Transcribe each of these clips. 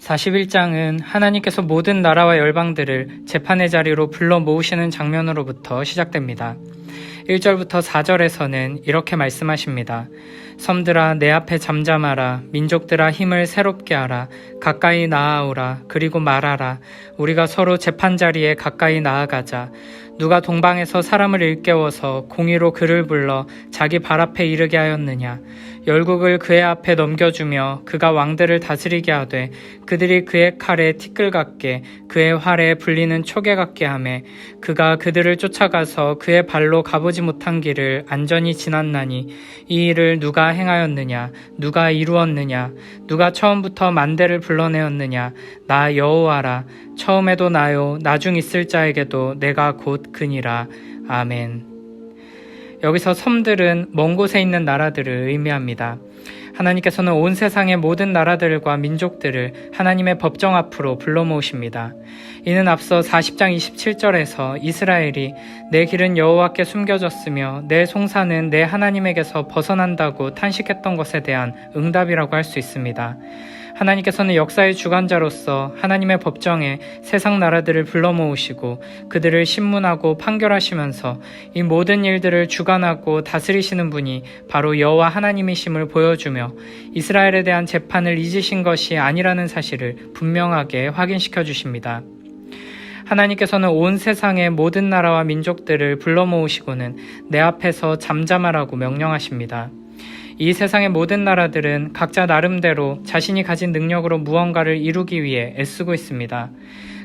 41장은 하나님께서 모든 나라와 열방들을 재판의 자리로 불러 모으시는 장면으로부터 시작됩니다. 1절부터 4절에서는 이렇게 말씀하십니다. 섬들아 내 앞에 잠잠하라. 민족들아 힘을 새롭게 하라. 가까이 나아오라. 그리고 말하라. 우리가 서로 재판자리에 가까이 나아가자. 누가 동방에서 사람을 일깨워서 공의로 그를 불러 자기 발 앞에 이르게 하였느냐. 열국을 그의 앞에 넘겨주며 그가 왕들을 다스리게 하되 그들이 그의 칼에 티끌 같게 그의 활에 불리는 초계 같게 하매 그가 그들을 쫓아가서 그의 발로 가보지 못한 길을 안전히 지났나니 이 일을 누가 행하였느냐. 누가 이루었느냐. 누가 처음부터 만대를 불러내었느냐. 나 여호와라. 처음에도 나요 나중 있을 자에게도 내가 곧 그니라. 아멘. 여기서 섬들은 먼 곳에 있는 나라들을 의미합니다. 하나님께서는 온 세상의 모든 나라들과 민족들을 하나님의 법정 앞으로 불러 모으십니다. 이는 앞서 40장 27절에서 이스라엘이 내 길은 여호와께 숨겨졌으며 내 송사는 내 하나님에게서 벗어난다고 탄식했던 것에 대한 응답이라고 할 수 있습니다. 하나님께서는 역사의 주관자로서 하나님의 법정에 세상 나라들을 불러 모으시고 그들을 신문하고 판결하시면서 이 모든 일들을 주관하고 다스리시는 분이 바로 여호와 하나님이심을 보여주며 이스라엘에 대한 재판을 잊으신 것이 아니라는 사실을 분명하게 확인시켜 주십니다. 하나님께서는 온 세상의 모든 나라와 민족들을 불러 모으시고는 내 앞에서 잠잠하라고 명령하십니다. 이 세상의 모든 나라들은 각자 나름대로 자신이 가진 능력으로 무언가를 이루기 위해 애쓰고 있습니다.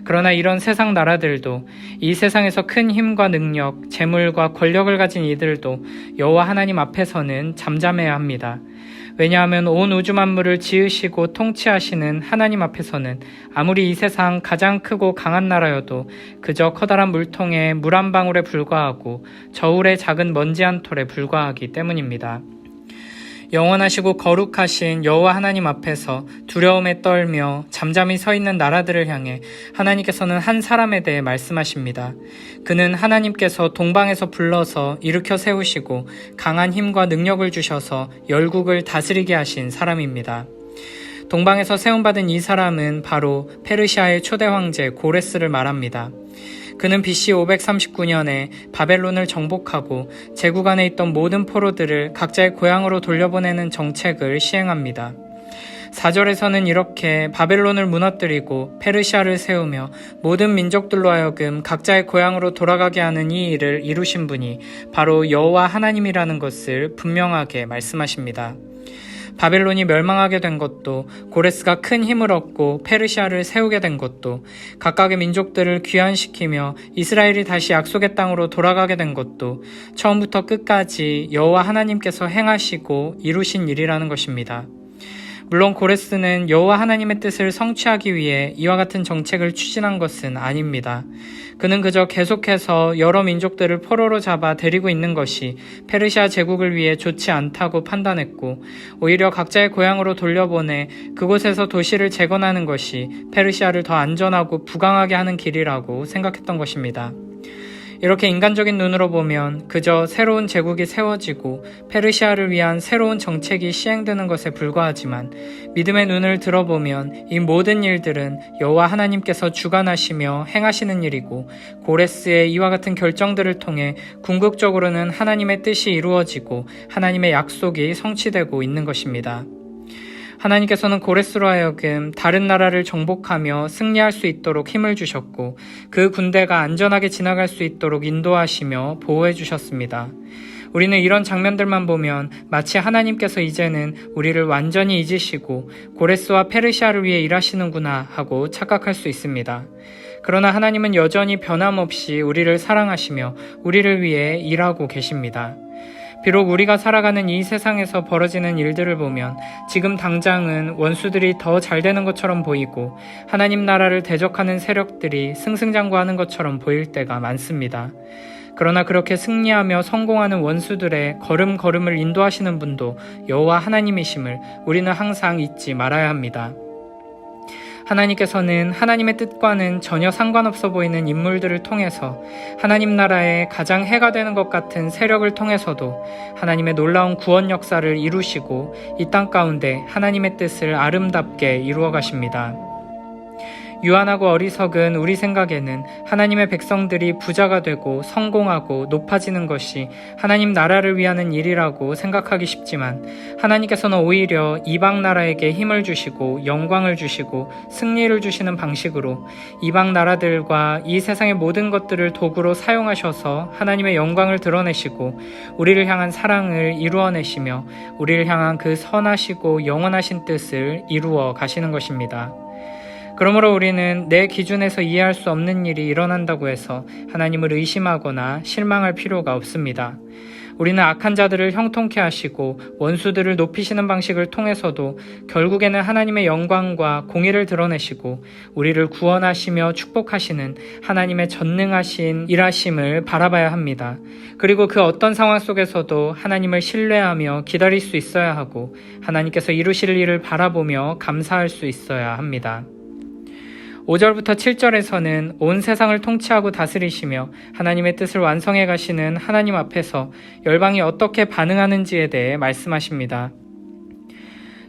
그러나 이런 세상 나라들도 이 세상에서 큰 힘과 능력, 재물과 권력을 가진 이들도 여호와 하나님 앞에서는 잠잠해야 합니다. 왜냐하면 온 우주 만물을 지으시고 통치하시는 하나님 앞에서는 아무리 이 세상 가장 크고 강한 나라여도 그저 커다란 물통에 물 한 방울에 불과하고 저울의 작은 먼지 한 톨에 불과하기 때문입니다. 영원하시고 거룩하신 여호와 하나님 앞에서 두려움에 떨며 잠잠히 서 있는 나라들을 향해 하나님께서는 한 사람에 대해 말씀하십니다. 그는 하나님께서 동방에서 불러서 일으켜 세우시고 강한 힘과 능력을 주셔서 열국을 다스리게 하신 사람입니다. 동방에서 세움받은 이 사람은 바로 페르시아의 초대 황제 고레스를 말합니다. 그는 BC 539년에 바벨론을 정복하고 제국 안에 있던 모든 포로들을 각자의 고향으로 돌려보내는 정책을 시행합니다. 4절에서는 이렇게 바벨론을 무너뜨리고 페르시아를 세우며 모든 민족들로 하여금 각자의 고향으로 돌아가게 하는 이 일을 이루신 분이 바로 여호와 하나님이라는 것을 분명하게 말씀하십니다. 바벨론이 멸망하게 된 것도 고레스가 큰 힘을 얻고 페르시아를 세우게 된 것도 각각의 민족들을 귀환시키며 이스라엘이 다시 약속의 땅으로 돌아가게 된 것도 처음부터 끝까지 여호와 하나님께서 행하시고 이루신 일이라는 것입니다. 물론 고레스는 여호와 하나님의 뜻을 성취하기 위해 이와 같은 정책을 추진한 것은 아닙니다. 그는 그저 계속해서 여러 민족들을 포로로 잡아 데리고 있는 것이 페르시아 제국을 위해 좋지 않다고 판단했고 오히려 각자의 고향으로 돌려보내 그곳에서 도시를 재건하는 것이 페르시아를 더 안전하고 부강하게 하는 길이라고 생각했던 것입니다. 이렇게 인간적인 눈으로 보면 그저 새로운 제국이 세워지고 페르시아를 위한 새로운 정책이 시행되는 것에 불과하지만 믿음의 눈을 들어보면 이 모든 일들은 여호와 하나님께서 주관하시며 행하시는 일이고 고레스의 이와 같은 결정들을 통해 궁극적으로는 하나님의 뜻이 이루어지고 하나님의 약속이 성취되고 있는 것입니다. 하나님께서는 고레스로 하여금 다른 나라를 정복하며 승리할 수 있도록 힘을 주셨고 그 군대가 안전하게 지나갈 수 있도록 인도하시며 보호해 주셨습니다. 우리는 이런 장면들만 보면 마치 하나님께서 이제는 우리를 완전히 잊으시고 고레스와 페르시아를 위해 일하시는구나 하고 착각할 수 있습니다. 그러나 하나님은 여전히 변함없이 우리를 사랑하시며 우리를 위해 일하고 계십니다. 비록 우리가 살아가는 이 세상에서 벌어지는 일들을 보면 지금 당장은 원수들이 더 잘 되는 것처럼 보이고 하나님 나라를 대적하는 세력들이 승승장구하는 것처럼 보일 때가 많습니다. 그러나 그렇게 승리하며 성공하는 원수들의 걸음걸음을 인도하시는 분도 여호와 하나님이심을 우리는 항상 잊지 말아야 합니다. 하나님께서는 하나님의 뜻과는 전혀 상관없어 보이는 인물들을 통해서 하나님 나라의 가장 해가 되는 것 같은 세력을 통해서도 하나님의 놀라운 구원 역사를 이루시고 이 땅 가운데 하나님의 뜻을 아름답게 이루어 가십니다. 유한하고 어리석은 우리 생각에는 하나님의 백성들이 부자가 되고 성공하고 높아지는 것이 하나님 나라를 위하는 일이라고 생각하기 쉽지만 하나님께서는 오히려 이방 나라에게 힘을 주시고 영광을 주시고 승리를 주시는 방식으로 이방 나라들과 이 세상의 모든 것들을 도구로 사용하셔서 하나님의 영광을 드러내시고 우리를 향한 사랑을 이루어내시며 우리를 향한 그 선하시고 영원하신 뜻을 이루어 가시는 것입니다. 그러므로 우리는 내 기준에서 이해할 수 없는 일이 일어난다고 해서 하나님을 의심하거나 실망할 필요가 없습니다. 우리는 악한 자들을 형통케 하시고 원수들을 높이시는 방식을 통해서도 결국에는 하나님의 영광과 공의를 드러내시고 우리를 구원하시며 축복하시는 하나님의 전능하신 일하심을 바라봐야 합니다. 그리고 그 어떤 상황 속에서도 하나님을 신뢰하며 기다릴 수 있어야 하고 하나님께서 이루실 일을 바라보며 감사할 수 있어야 합니다. 5절부터 7절에서는 온 세상을 통치하고 다스리시며 하나님의 뜻을 완성해 가시는 하나님 앞에서 열방이 어떻게 반응하는지에 대해 말씀하십니다.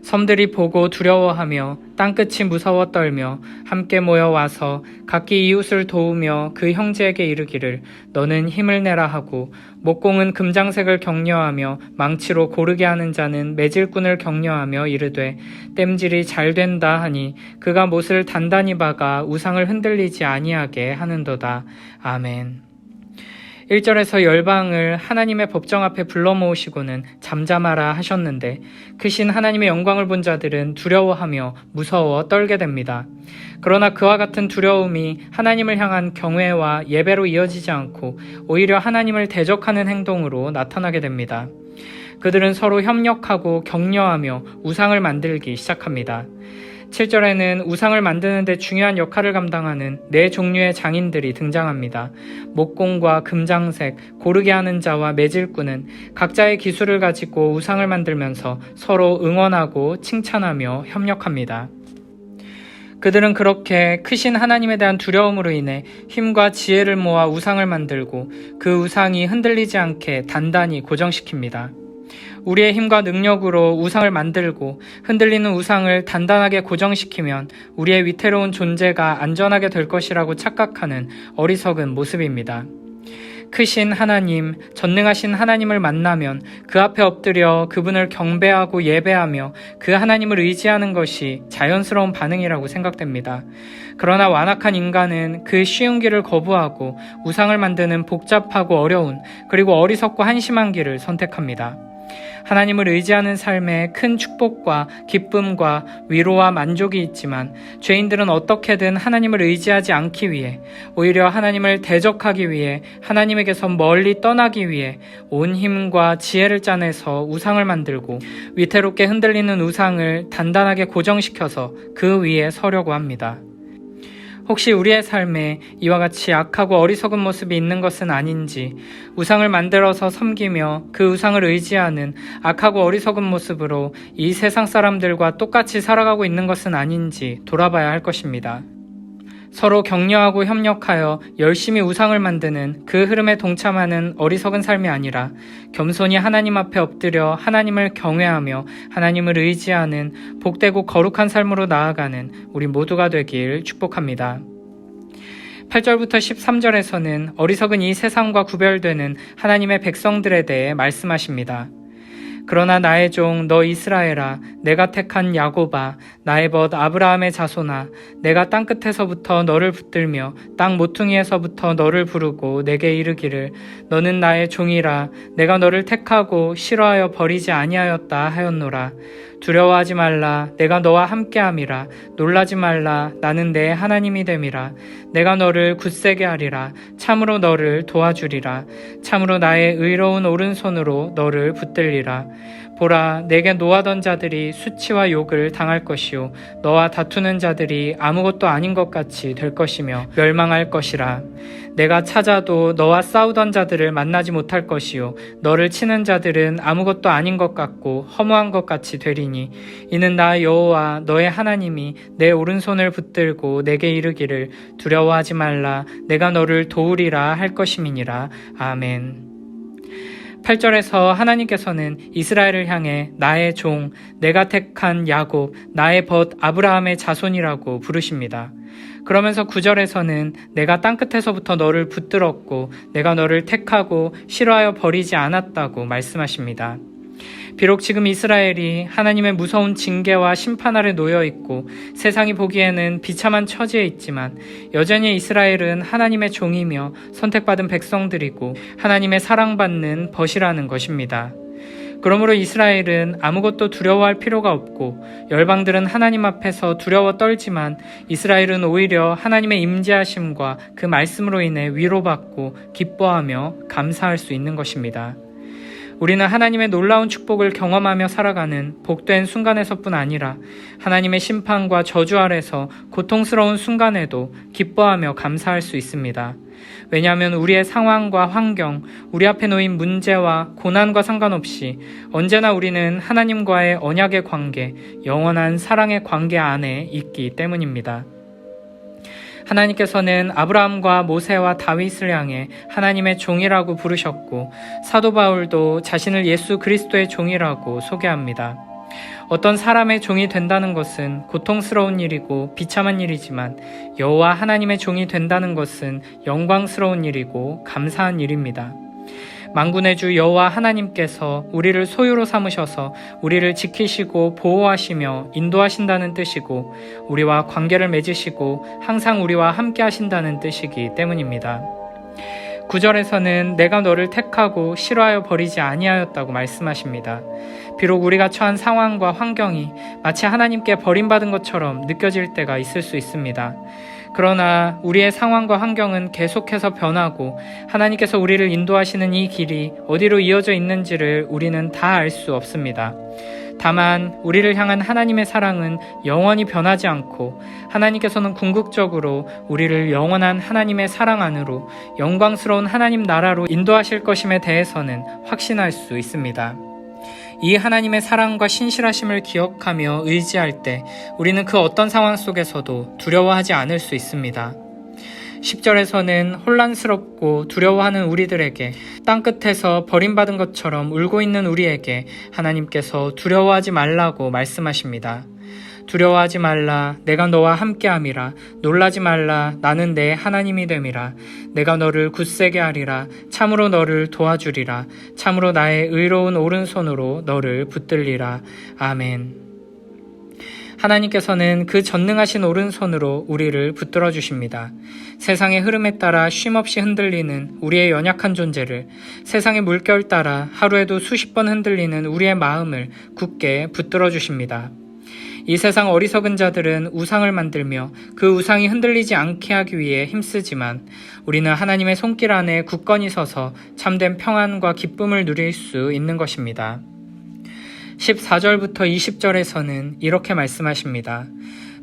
섬들이 보고 두려워하며 땅끝이 무서워 떨며 함께 모여와서 각기 이웃을 도우며 그 형제에게 이르기를 너는 힘을 내라 하고 목공은 금장색을 격려하며 망치로 고르게 하는 자는 매질꾼을 격려하며 이르되 땜질이 잘 된다 하니 그가 못을 단단히 박아 우상을 흔들리지 아니하게 하는도다. 아멘. 1절에서 열방을 하나님의 법정 앞에 불러 모으시고는 잠잠하라 하셨는데 크신 하나님의 영광을 본 자들은 두려워하며 무서워 떨게 됩니다. 그러나 그와 같은 두려움이 하나님을 향한 경외와 예배로 이어지지 않고 오히려 하나님을 대적하는 행동으로 나타나게 됩니다. 그들은 서로 협력하고 격려하며 우상을 만들기 시작합니다. 7절에는 우상을 만드는 데 중요한 역할을 감당하는 4종류의 장인들이 등장합니다. 목공과 금장색, 고르게 하는 자와 매질꾼은 각자의 기술을 가지고 우상을 만들면서 서로 응원하고 칭찬하며 협력합니다. 그들은 그렇게 크신 하나님에 대한 두려움으로 인해 힘과 지혜를 모아 우상을 만들고 그 우상이 흔들리지 않게 단단히 고정시킵니다. 우리의 힘과 능력으로 우상을 만들고 흔들리는 우상을 단단하게 고정시키면 우리의 위태로운 존재가 안전하게 될 것이라고 착각하는 어리석은 모습입니다. 크신 하나님, 전능하신 하나님을 만나면 그 앞에 엎드려 그분을 경배하고 예배하며 그 하나님을 의지하는 것이 자연스러운 반응이라고 생각됩니다. 그러나 완악한 인간은 그 쉬운 길을 거부하고 우상을 만드는 복잡하고 어려운 그리고 어리석고 한심한 길을 선택합니다. 하나님을 의지하는 삶에 큰 축복과 기쁨과 위로와 만족이 있지만 죄인들은 어떻게든 하나님을 의지하지 않기 위해 오히려 하나님을 대적하기 위해 하나님에게서 멀리 떠나기 위해 온 힘과 지혜를 짜내서 우상을 만들고 위태롭게 흔들리는 우상을 단단하게 고정시켜서 그 위에 서려고 합니다. 혹시 우리의 삶에 이와 같이 악하고 어리석은 모습이 있는 것은 아닌지, 우상을 만들어서 섬기며 그 우상을 의지하는 악하고 어리석은 모습으로 이 세상 사람들과 똑같이 살아가고 있는 것은 아닌지 돌아봐야 할 것입니다. 서로 격려하고 협력하여 열심히 우상을 만드는 그 흐름에 동참하는 어리석은 삶이 아니라 겸손히 하나님 앞에 엎드려 하나님을 경외하며 하나님을 의지하는 복되고 거룩한 삶으로 나아가는 우리 모두가 되길 축복합니다. 8절부터 13절에서는 어리석은 이 세상과 구별되는 하나님의 백성들에 대해 말씀하십니다. 그러나 나의 종 너 이스라엘아, 내가 택한 야곱아, 나의 벗 아브라함의 자손아, 내가 땅끝에서부터 너를 붙들며 땅 모퉁이에서부터 너를 부르고 내게 이르기를 너는 나의 종이라, 내가 너를 택하고 싫어하여 버리지 아니하였다 하였노라. 두려워하지 말라, 내가 너와 함께함이라. 놀라지 말라, 나는 내 하나님이 됨이라. 내가 너를 굳세게 하리라. 참으로 너를 도와주리라. 참으로 나의 의로운 오른손으로 너를 붙들리라. 보라, 내게 노하던 자들이 수치와 욕을 당할 것이요 너와 다투는 자들이 아무것도 아닌 것 같이 될 것이며 멸망할 것이라. 내가 찾아도 너와 싸우던 자들을 만나지 못할 것이요 너를 치는 자들은 아무것도 아닌 것 같고 허무한 것 같이 되리니 이는 나 여호와 너의 하나님이 내 오른손을 붙들고 내게 이르기를 두려워하지 말라, 내가 너를 도우리라 할 것임이니라. 아멘. 8절에서 하나님께서는 이스라엘을 향해 나의 종, 내가 택한 야곱, 나의 벗 아브라함의 자손이라고 부르십니다. 그러면서 9절에서는 내가 땅끝에서부터 너를 붙들었고 내가 너를 택하고 싫어하여 버리지 않았다고 말씀하십니다. 비록 지금 이스라엘이 하나님의 무서운 징계와 심판 아래 놓여 있고 세상이 보기에는 비참한 처지에 있지만 여전히 이스라엘은 하나님의 종이며 선택받은 백성들이고 하나님의 사랑받는 벗이라는 것입니다. 그러므로 이스라엘은 아무것도 두려워할 필요가 없고 열방들은 하나님 앞에서 두려워 떨지만 이스라엘은 오히려 하나님의 임재하심과 그 말씀으로 인해 위로받고 기뻐하며 감사할 수 있는 것입니다. 우리는 하나님의 놀라운 축복을 경험하며 살아가는 복된 순간에서뿐 아니라 하나님의 심판과 저주 아래서 고통스러운 순간에도 기뻐하며 감사할 수 있습니다. 왜냐하면 우리의 상황과 환경, 우리 앞에 놓인 문제와 고난과 상관없이 언제나 우리는 하나님과의 언약의 관계, 영원한 사랑의 관계 안에 있기 때문입니다. 하나님께서는 아브라함과 모세와 다윗을 향해 하나님의 종이라고 부르셨고 사도 바울도 자신을 예수 그리스도의 종이라고 소개합니다. 어떤 사람의 종이 된다는 것은 고통스러운 일이고 비참한 일이지만 여호와 하나님의 종이 된다는 것은 영광스러운 일이고 감사한 일입니다. 만군의 주 여호와 하나님께서 우리를 소유로 삼으셔서 우리를 지키시고 보호하시며 인도하신다는 뜻이고 우리와 관계를 맺으시고 항상 우리와 함께 하신다는 뜻이기 때문입니다. 9절에서는 내가 너를 택하고 싫어하여 버리지 아니하였다고 말씀하십니다. 비록 우리가 처한 상황과 환경이 마치 하나님께 버림받은 것처럼 느껴질 때가 있을 수 있습니다. 그러나 우리의 상황과 환경은 계속해서 변하고 하나님께서 우리를 인도하시는 이 길이 어디로 이어져 있는지를 우리는 다 알 수 없습니다. 다만 우리를 향한 하나님의 사랑은 영원히 변하지 않고 하나님께서는 궁극적으로 우리를 영원한 하나님의 사랑 안으로 영광스러운 하나님 나라로 인도하실 것임에 대해서는 확신할 수 있습니다. 이 하나님의 사랑과 신실하심을 기억하며 의지할 때 우리는 그 어떤 상황 속에서도 두려워하지 않을 수 있습니다. 10절에서는 혼란스럽고 두려워하는 우리들에게 땅끝에서 버림받은 것처럼 울고 있는 우리에게 하나님께서 두려워하지 말라고 말씀하십니다. 두려워하지 말라, 내가 너와 함께함이라. 놀라지 말라, 나는 내 하나님이 됨이라. 내가 너를 굳세게 하리라. 참으로 너를 도와주리라. 참으로 나의 의로운 오른손으로 너를 붙들리라. 아멘. 하나님께서는 그 전능하신 오른손으로 우리를 붙들어 주십니다. 세상의 흐름에 따라 쉼없이 흔들리는 우리의 연약한 존재를, 세상의 물결 따라 하루에도 수십 번 흔들리는 우리의 마음을 굳게 붙들어 주십니다. 이 세상 어리석은 자들은 우상을 만들며 그 우상이 흔들리지 않게 하기 위해 힘쓰지만 우리는 하나님의 손길 안에 굳건히 서서 참된 평안과 기쁨을 누릴 수 있는 것입니다. 14절부터 20절에서는 이렇게 말씀하십니다.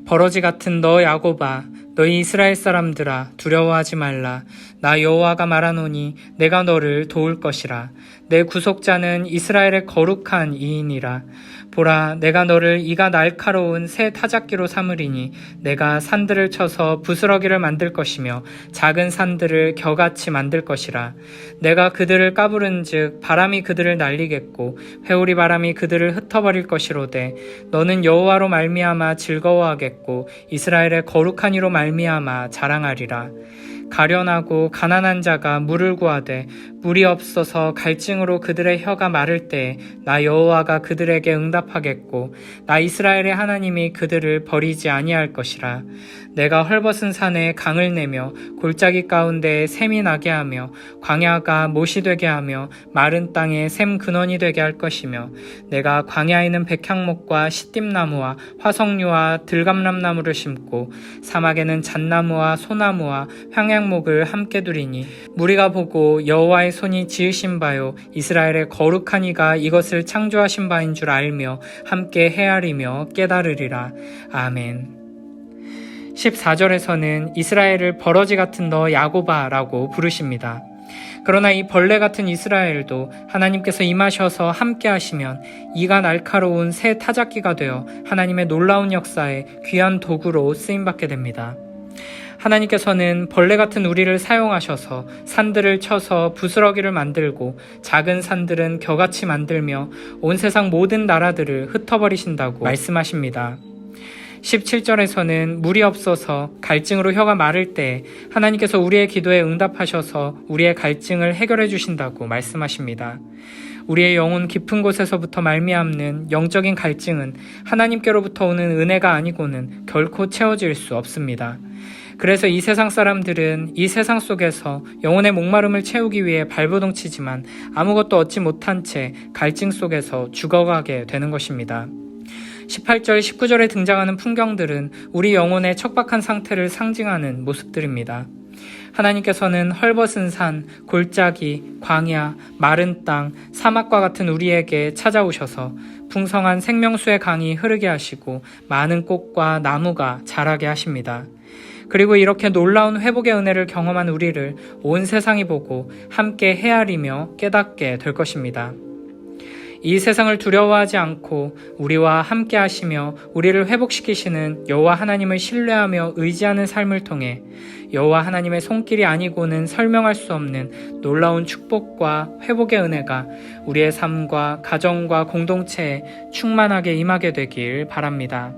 버러지 같은 너 야곱아, 너희 이스라엘 사람들아, 두려워하지 말라. 나 여호와가 말하노니 내가 너를 도울 것이라. 내 구속자는 이스라엘의 거룩한 이인이라. 보라, 내가 너를 이가 날카로운 새 타작기로 삼으리니 내가 산들을 쳐서 부스러기를 만들 것이며 작은 산들을 겨같이 만들 것이라. 내가 그들을 까부른즉 바람이 그들을 날리겠고 회오리 바람이 그들을 흩어버릴 것이로되 너는 여호와로 말미암아 즐거워하겠고 이스라엘의 거룩한 이로 말미암아 자랑하리라. 가련하고 가난한 자가 물을 구하되 물이 없어서 갈증으로 그들의 혀가 마를 때에 나 여호와가 그들에게 응답하겠고 나 이스라엘의 하나님이 그들을 버리지 아니할 것이라. 내가 헐벗은 산에 강을 내며 골짜기 가운데에 샘이 나게 하며 광야가 못이 되게 하며 마른 땅에 샘 근원이 되게 할 것이며 내가 광야에는 백향목과 시띠나무와 화석류와 들감람나무를 심고 사막에는 잣나무와 소나무와 향양목을 함께 두리니 무리가 보고 여호와의 손이 지으신 바요 이스라엘의 거룩한 이가 이것을 창조하신 바인 줄 알며 함께 헤아리며 깨달으리라. 아멘. 14절에서는 이스라엘을 버러지 같은 너 야곱아라고 부르십니다. 그러나 이 벌레 같은 이스라엘도 하나님께서 임하셔서 함께 하시면 이가 날카로운 새 타작기가 되어 하나님의 놀라운 역사에 귀한 도구로 쓰임받게 됩니다. 하나님께서는 벌레 같은 우리를 사용하셔서 산들을 쳐서 부스러기를 만들고 작은 산들은 겨같이 만들며 온 세상 모든 나라들을 흩어버리신다고 말씀하십니다. 17절에서는 물이 없어서 갈증으로 혀가 마를 때 하나님께서 우리의 기도에 응답하셔서 우리의 갈증을 해결해 주신다고 말씀하십니다. 우리의 영혼 깊은 곳에서부터 말미암는 영적인 갈증은 하나님께로부터 오는 은혜가 아니고는 결코 채워질 수 없습니다. 그래서 이 세상 사람들은 이 세상 속에서 영혼의 목마름을 채우기 위해 발버둥치지만 아무것도 얻지 못한 채 갈증 속에서 죽어가게 되는 것입니다. 18절, 19절에 등장하는 풍경들은 우리 영혼의 척박한 상태를 상징하는 모습들입니다. 하나님께서는 헐벗은 산, 골짜기, 광야, 마른 땅, 사막과 같은 우리에게 찾아오셔서 풍성한 생명수의 강이 흐르게 하시고 많은 꽃과 나무가 자라게 하십니다. 그리고 이렇게 놀라운 회복의 은혜를 경험한 우리를 온 세상이 보고 함께 헤아리며 깨닫게 될 것입니다. 이 세상을 두려워하지 않고 우리와 함께 하시며 우리를 회복시키시는 여호와 하나님을 신뢰하며 의지하는 삶을 통해 여호와 하나님의 손길이 아니고는 설명할 수 없는 놀라운 축복과 회복의 은혜가 우리의 삶과 가정과 공동체에 충만하게 임하게 되길 바랍니다.